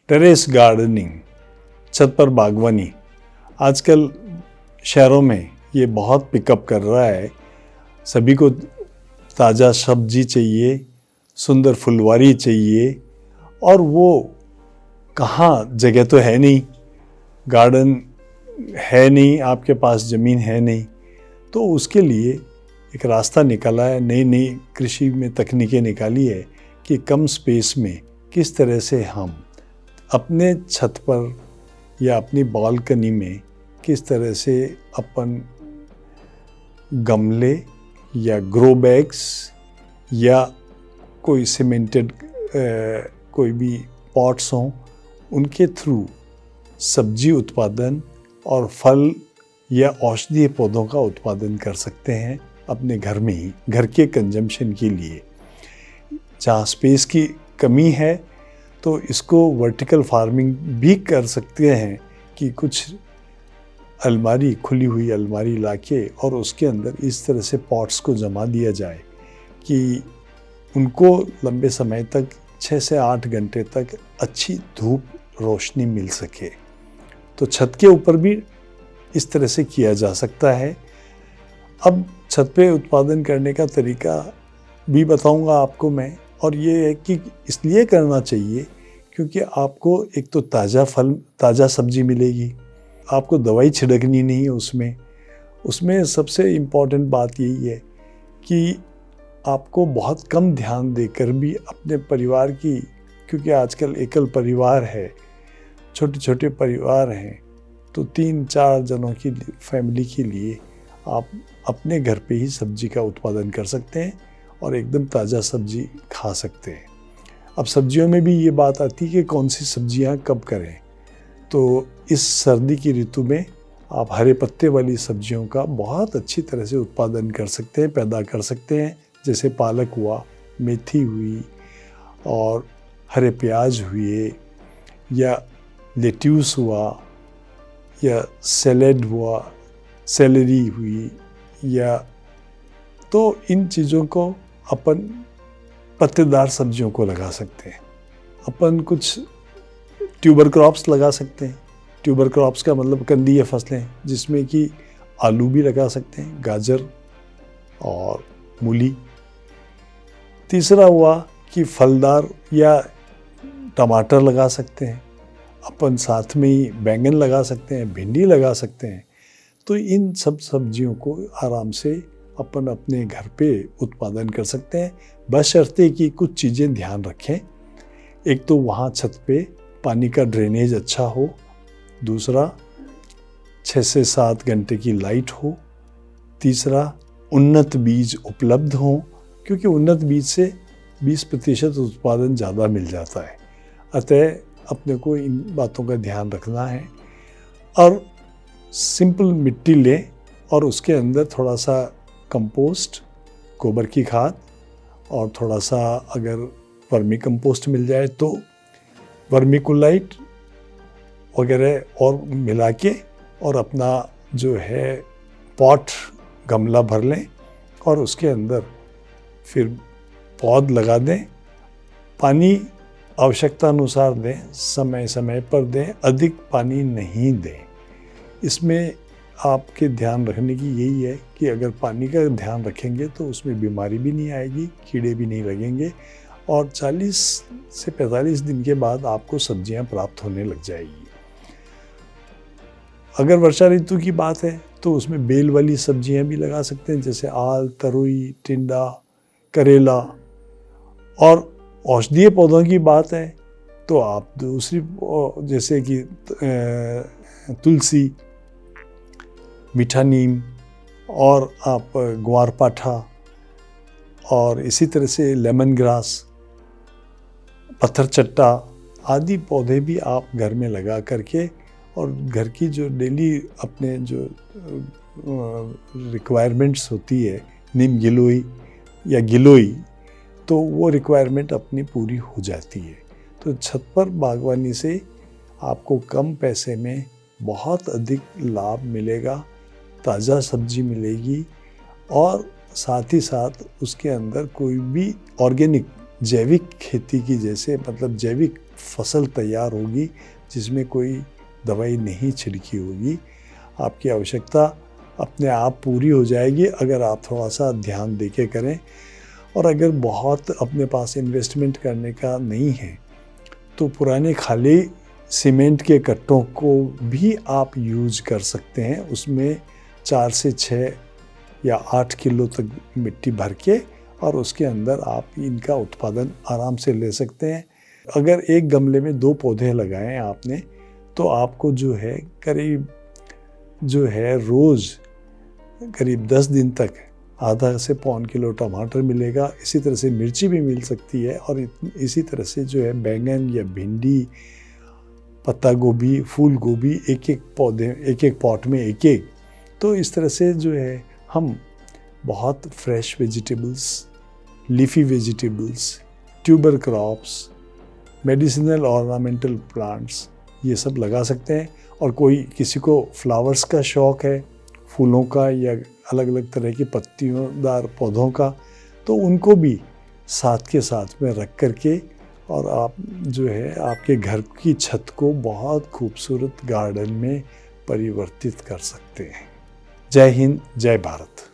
Terrace gardening, छत पर बागवानी, आजकल शहरों में ये बहुत पिकअप कर रहा है। सभी को ताज़ा सब्जी चाहिए, सुंदर फुलवारी चाहिए, और वो कहाँ, जगह तो है नहीं, गार्डन है नहीं, आपके पास ज़मीन है नहीं, तो उसके लिए एक रास्ता निकाला है। नई नई कृषि में तकनीकें निकाली है कि कम स्पेस में किस तरह से हम अपने छत पर या अपनी बालकनी में किस तरह से अपन गमले या ग्रो बैग्स या कोई सीमेंटेड कोई भी पॉट्स हों, उनके थ्रू सब्जी उत्पादन और फल या औषधीय पौधों का उत्पादन कर सकते हैं अपने घर में ही, घर के कंजम्पशन के लिए। जहाँ स्पेस की कमी है तो इसको वर्टिकल फार्मिंग भी कर सकते हैं कि कुछ अलमारी, खुली हुई अलमारी लाके और उसके अंदर इस तरह से पॉट्स को जमा दिया जाए कि उनको लंबे समय तक 6 से 8 घंटे तक अच्छी धूप रोशनी मिल सके। तो छत के ऊपर भी इस तरह से किया जा सकता है। अब छत पे उत्पादन करने का तरीका भी बताऊंगा आपको मैं, और ये है कि इसलिए करना चाहिए क्योंकि आपको एक तो ताज़ा फल, ताज़ा सब्जी मिलेगी, आपको दवाई छिड़कनी नहीं है उसमें सबसे इम्पॉर्टेंट बात यही है कि आपको बहुत कम ध्यान देकर भी अपने परिवार की, क्योंकि आजकल एकल परिवार है, छोटे छोटे परिवार हैं, तो 3-4 जनों की फैमिली के लिए आप अपने घर पे ही सब्जी का उत्पादन कर सकते हैं और एकदम ताज़ा सब्जी खा सकते हैं। अब सब्जियों में भी ये बात आती है कि कौन सी सब्जियां कब करें। तो इस सर्दी की ऋतु में आप हरे पत्ते वाली सब्जियों का बहुत अच्छी तरह से उत्पादन कर सकते हैं, पैदा कर सकते हैं। जैसे पालक हुआ, मेथी हुई, और हरे प्याज हुए, या लेट्यूस हुआ, या सैलेड हुआ, सेलेरी हुई, या तो इन चीज़ों को अपन पत्तेदार सब्जियों को लगा सकते हैं। अपन कुछ ट्यूबर क्रॉप्स लगा सकते हैं। ट्यूबर क्रॉप्स का मतलब कंदीय फसलें, जिसमें कि आलू भी लगा सकते हैं, गाजर और मूली। तीसरा हुआ कि फलदार या टमाटर लगा सकते हैं। अपन साथ में ही बैंगन लगा सकते हैं, भिंडी लगा सकते हैं। तो इन सब सब्जियों को आराम से अपन अपने घर पे उत्पादन कर सकते हैं, बशर्ते कि कुछ चीज़ें ध्यान रखें। एक तो वहाँ छत पे पानी का ड्रेनेज अच्छा हो, दूसरा 6 से 7 घंटे की लाइट हो, तीसरा उन्नत बीज उपलब्ध हो, क्योंकि उन्नत बीज से 20% उत्पादन ज़्यादा मिल जाता है। अतः अपने को इन बातों का ध्यान रखना है। और सिंपल मिट्टी ले और उसके अंदर थोड़ा सा कंपोस्ट, गोबर की खाद, और थोड़ा सा अगर वर्मी कंपोस्ट मिल जाए तो वर्मिकुलाइट वगैरह और मिला के, और अपना जो है पॉट, गमला भर लें और उसके अंदर फिर पौध लगा दें। पानी आवश्यकता अनुसार दें, समय समय पर दें, अधिक पानी नहीं दें। इसमें आपके ध्यान रखने की यही है कि अगर पानी का ध्यान रखेंगे तो उसमें बीमारी भी नहीं आएगी, कीड़े भी नहीं लगेंगे, और 40 से 45 दिन के बाद आपको सब्जियां प्राप्त होने लग जाएगी। अगर वर्षा ऋतु की बात है तो उसमें बेल वाली सब्जियां भी लगा सकते हैं, जैसे आल, तरोई, टिंडा, करेला। और औषधीय पौधों की बात है तो आप दूसरी, जैसे कि तुलसी, मीठा नीम, और आप ग्वारपाठा, और इसी तरह से लेमन ग्रास, पत्थर चट्टा आदि पौधे भी आप घर में लगा करके, और घर की जो डेली अपने जो रिक्वायरमेंट्स होती है, नीम गिलोई या गिलोई, तो वो रिक्वायरमेंट अपनी पूरी हो जाती है। तो छत पर बागवानी से आपको कम पैसे में बहुत अधिक लाभ मिलेगा, ताज़ा सब्जी मिलेगी, और साथ ही साथ उसके अंदर कोई भी ऑर्गेनिक, जैविक खेती की, जैसे मतलब जैविक फसल तैयार होगी जिसमें कोई दवाई नहीं छिड़की होगी। आपकी आवश्यकता अपने आप पूरी हो जाएगी अगर आप थोड़ा सा ध्यान दे के करें। और अगर बहुत अपने पास इन्वेस्टमेंट करने का नहीं है तो पुराने खाली सीमेंट के कट्टों को भी आप यूज कर सकते हैं। उसमें 4 से 6 या 8 किलो तक मिट्टी भर के और उसके अंदर आप इनका उत्पादन आराम से ले सकते हैं। अगर एक गमले में 2 पौधे लगाएं आपने तो आपको जो है करीब रोज़ करीब 10 दिन तक आधा से पौन किलो टमाटर मिलेगा। इसी तरह से मिर्ची भी मिल सकती है और इसी तरह से जो है बैंगन या भिंडी, पत्ता गोभी, फूल गोभी एक एक पॉट में एक। तो इस तरह से जो है हम बहुत fresh vegetables, leafy vegetables, tuber crops, medicinal ornamental plants ये सब लगा सकते हैं। और किसी को फ्लावर्स का शौक़ है, फूलों का या अलग अलग तरह की पत्तियोंदार पौधों का, तो उनको भी साथ के साथ में रख करके और आप जो है आपके घर की छत को बहुत खूबसूरत गार्डन में परिवर्तित कर सकते हैं। जय हिंद, जय भारत।